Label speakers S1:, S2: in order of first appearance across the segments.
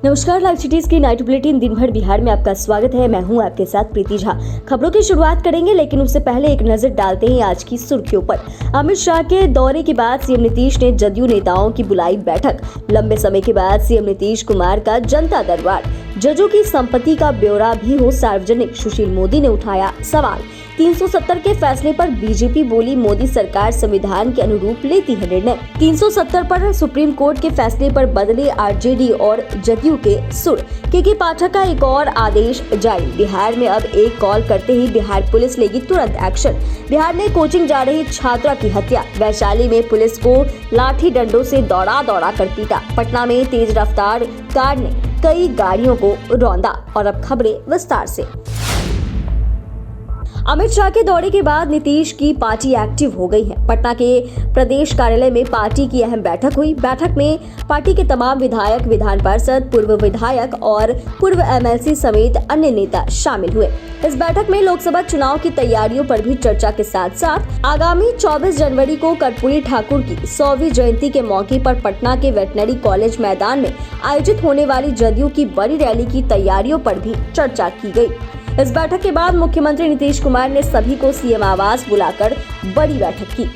S1: नमस्कार, live cities की night bulletin दिन भर बिहार में आपका स्वागत है। मैं हूं आपके साथ प्रीति झा। खबरों की शुरुआत करेंगे, लेकिन उससे पहले एक नजर डालते हैं आज की सुर्खियों पर। अमित शाह के दौरे के बाद सीएम नीतीश ने जदयू नेताओं की बुलाई बैठक। लंबे समय के बाद सीएम नीतीश कुमार का जनता दरबार। जजों की संपत्ति का ब्यौरा भी हो सार्वजनिक, सुशील मोदी ने उठाया सवाल। 370 के फैसले पर बीजेपी बोली, मोदी सरकार संविधान के अनुरूप लेती है निर्णय। 370 पर सुप्रीम कोर्ट के फैसले पर बदले आरजेडी और जदयू के सुर। के पाठक का एक और आदेश जारी। बिहार में अब एक कॉल करते ही बिहार पुलिस लेगी तुरंत एक्शन। बिहार में कोचिंग जा रही छात्रा की हत्या। वैशाली में पुलिस को लाठी डंडों से दौड़ा कर पीटा। पटना में तेज रफ्तार कार ने कई गाड़ियों को रौंदा। और अब खबरें विस्तार से। अमित शाह के दौरे के बाद नीतीश की पार्टी एक्टिव हो गई है। पटना के प्रदेश कार्यालय में पार्टी की अहम बैठक हुई। बैठक में पार्टी के तमाम विधायक, विधान पार्षद, पूर्व विधायक और पूर्व एमएलसी समेत अन्य नेता शामिल हुए। इस बैठक में लोकसभा चुनाव की तैयारियों पर भी चर्चा के साथ साथ आगामी 24 जनवरी को कर्पूरी ठाकुर की 100वीं जयंती के मौके पर पटना के वेटनरी कॉलेज मैदान में आयोजित होने वाली जदयू की बड़ी रैली की तैयारियों पर भी चर्चा की गई। इस बैठक के बाद मुख्यमंत्री नीतीश कुमार ने सभी को सीएम आवास बुलाकर बड़ी बैठक की।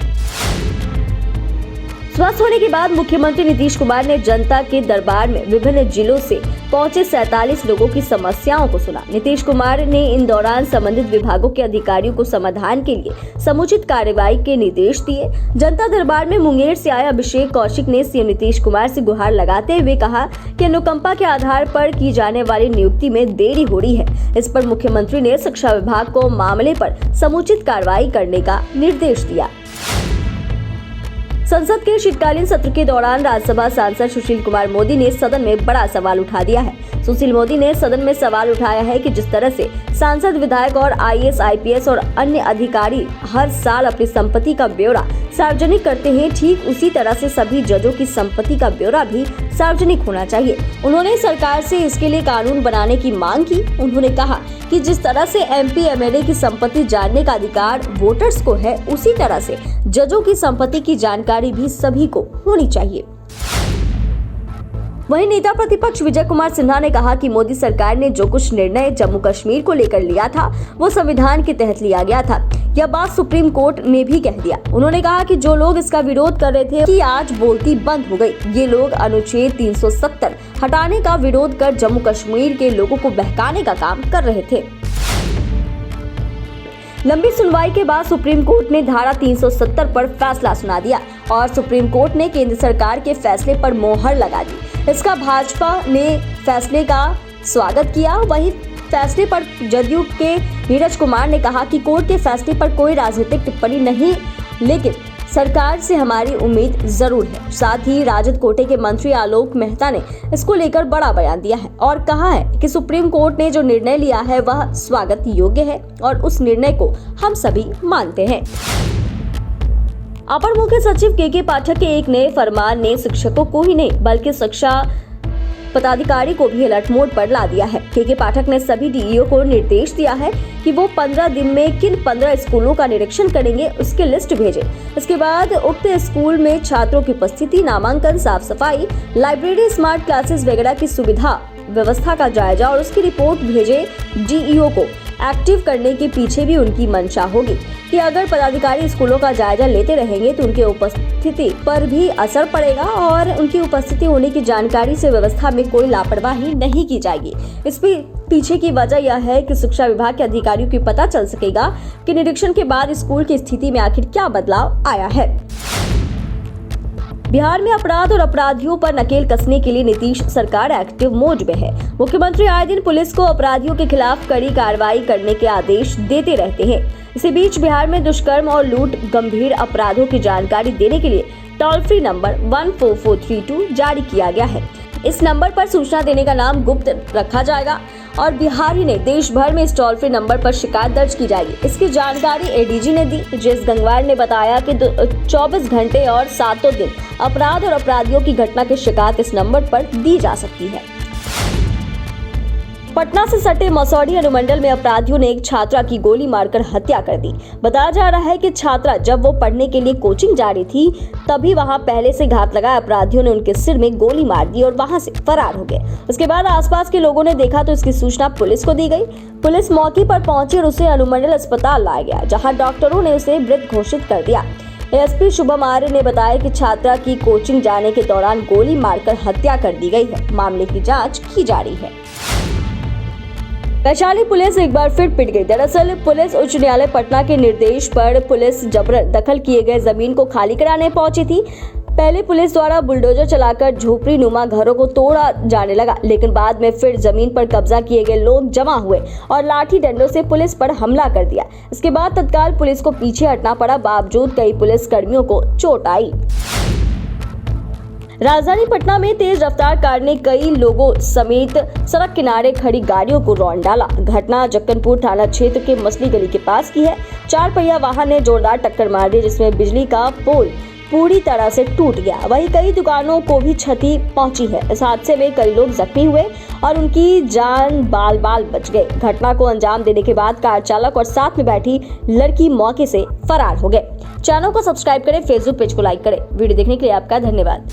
S1: स्वस्थ होने के बाद मुख्यमंत्री नीतीश कुमार ने जनता के दरबार में विभिन्न जिलों से पहुंचे 47 लोगों की समस्याओं को सुना। नीतीश कुमार ने इन दौरान संबंधित विभागों के अधिकारियों को समाधान के लिए समुचित कार्रवाई के निर्देश दिए। जनता दरबार में मुंगेर से आए अभिषेक कौशिक ने सीएम नीतीश कुमार से गुहार लगाते हुए कहा कि अनुकंपा के आधार पर की जाने वाली नियुक्ति में देरी हो रही है। इस पर मुख्यमंत्री ने शिक्षा विभाग को मामले पर समुचित कार्रवाई करने का निर्देश दिया। संसद के शीतकालीन सत्र के दौरान राज्यसभा सांसद सुशील कुमार मोदी ने सदन में बड़ा सवाल उठा दिया है। सुशील मोदी ने सदन में सवाल उठाया है कि जिस तरह से सांसद, विधायक और आईएएस, आईपीएस और अन्य अधिकारी हर साल अपनी संपत्ति का ब्यौरा सार्वजनिक करते हैं, ठीक उसी तरह से सभी जजों की संपत्ति का ब्यौरा भी सार्वजनिक होना चाहिए। उन्होंने सरकार से इसके लिए कानून बनाने की मांग की। उन्होंने कहा कि जिस तरह से एमपी, एमएलए की संपत्ति जानने का अधिकार वोटर्स को है, उसी तरह से जजों की संपत्ति की जानकारी भी सभी को होनी चाहिए। वहीं नेता प्रतिपक्ष विजय कुमार सिन्हा ने कहा कि मोदी सरकार ने जो कुछ निर्णय जम्मू कश्मीर को लेकर लिया था, वो संविधान के तहत लिया गया था। यह बात सुप्रीम कोर्ट ने भी कह दिया। उन्होंने कहा कि जो लोग इसका विरोध कर रहे थे कि आज बोलती बंद हो गई। ये लोग अनुच्छेद 370 हटाने का विरोध कर जम्मू कश्मीर के लोगों को बहकाने का काम कर रहे थे। लंबी सुनवाई के बाद सुप्रीम कोर्ट ने धारा 370 पर फैसला सुना दिया और सुप्रीम कोर्ट ने केंद्र सरकार के फैसले पर मोहर लगा दी। इसका भाजपा ने फैसले का स्वागत किया। वहीं फैसले पर जदयू के नीरज कुमार ने कहा कि कोर्ट के फैसले पर कोई राजनीतिक टिप्पणी नहीं, लेकिन सरकार से हमारी उम्मीद जरूर है। साथ ही राजद कोटे के मंत्री आलोक मेहता ने इसको लेकर बड़ा बयान दिया है और कहा है कि सुप्रीम कोर्ट ने जो निर्णय लिया है वह स्वागत योग्य है और उस निर्णय को हम सभी मानते हैं। अपर मुख्य सचिव के पाठक के एक नए फरमान ने शिक्षकों को ही नहीं बल्कि शिक्षा पदाधिकारी को भी अलर्ट मोड पर ला दिया है। के पाठक ने सभी डीईओ को निर्देश दिया है कि वो 15 दिन में किन 15 स्कूलों का निरीक्षण करेंगे, उसकी लिस्ट भेजें। इसके बाद उक्त स्कूल में छात्रों की उपस्थिति, नामांकन, साफ सफाई, लाइब्रेरी, स्मार्ट क्लासेस वगैरह की सुविधा व्यवस्था का जायजा और उसकी रिपोर्ट भेजे डीईओ को। एक्टिव करने के पीछे भी उनकी मंशा होगी कि अगर पदाधिकारी स्कूलों का जायजा लेते रहेंगे तो उनके उपस्थिति पर भी असर पड़ेगा और उनकी उपस्थिति होने की जानकारी से व्यवस्था में कोई लापरवाही नहीं की जाएगी। इस पीछे की वजह यह है कि शिक्षा विभाग के अधिकारियों को पता चल सकेगा कि निरीक्षण के बाद स्कूल की स्थिति में आखिर क्या बदलाव आया है। बिहार में अपराध और अपराधियों पर नकेल कसने के लिए नीतीश सरकार एक्टिव मोड में है। मुख्यमंत्री आए दिन पुलिस को अपराधियों के खिलाफ कड़ी कार्रवाई करने के आदेश देते रहते हैं। इसी बीच बिहार में दुष्कर्म और लूट गंभीर अपराधों की जानकारी देने के लिए टोल फ्री नंबर 14432 जारी किया गया है। इस नंबर पर सूचना देने का नाम गुप्त रखा जाएगा और बिहार ही नहीं देश भर में इस टोल फ्री नंबर पर शिकायत दर्ज की जाएगी। इसकी जानकारी एडीजी ने दी। जेएस गंगवार ने बताया कि 24 घंटे और 7 दिन अपराध और अपराधियों की घटना की शिकायत इस नंबर पर दी जा सकती है। पटना से सटे मसौढ़ी अनुमंडल में अपराधियों ने एक छात्रा की गोली मारकर हत्या कर दी। बताया जा रहा है कि छात्रा जब वो पढ़ने के लिए कोचिंग जा रही थी तभी वहां पहले से घात लगाए अपराधियों ने उनके सिर में गोली मार दी और वहां से फरार हो गए। उसके बाद आसपास के लोगों ने देखा तो इसकी सूचना पुलिस को दी गई। पुलिस मौके पर पहुंची और उसे अनुमंडल अस्पताल लाया गया, जहां डॉक्टरों ने उसे मृत घोषित कर दिया। एसपी शुभम आर्य ने बताया कि छात्रा की कोचिंग जाने के दौरान गोली मारकर हत्या कर दी गई है। मामले की जांच की जा रही है। वैशाली पुलिस एक बार फिर पिट गई। दरअसल पुलिस उच्च न्यायालय पटना के निर्देश पर पुलिस जबरन दखल किए गए जमीन को खाली कराने पहुंची थी। पहले पुलिस द्वारा बुलडोजर चलाकर झोपड़ी नुमा घरों को तोड़ा जाने लगा, लेकिन बाद में फिर जमीन पर कब्जा किए गए लोग जमा हुए और लाठी डंडों से पुलिस पर हमला कर दिया। इसके बाद तत्काल पुलिस को पीछे हटना पड़ा, बावजूद कई पुलिस कर्मियों को चोट आई। राजधानी पटना में तेज रफ्तार कार ने कई लोगों समेत सड़क किनारे खड़ी गाड़ियों को रौंद डाला। घटना जक्कनपुर थाना क्षेत्र के मछली गली के पास की है। 4 पहिया वाहन ने जोरदार टक्कर मार दी, जिसमें बिजली का पोल पूरी तरह से टूट गया। वहीं कई दुकानों को भी क्षति पहुंची है। इस हादसे में कई लोग जख्मी हुए और उनकी जान बाल बाल बच गए। घटना को अंजाम देने के बाद कार चालक और साथ में बैठी लड़की मौके से फरार हो गए। चैनल को सब्सक्राइब करें, फेसबुक पेज को लाइक करें। वीडियो देखने के लिए आपका धन्यवाद।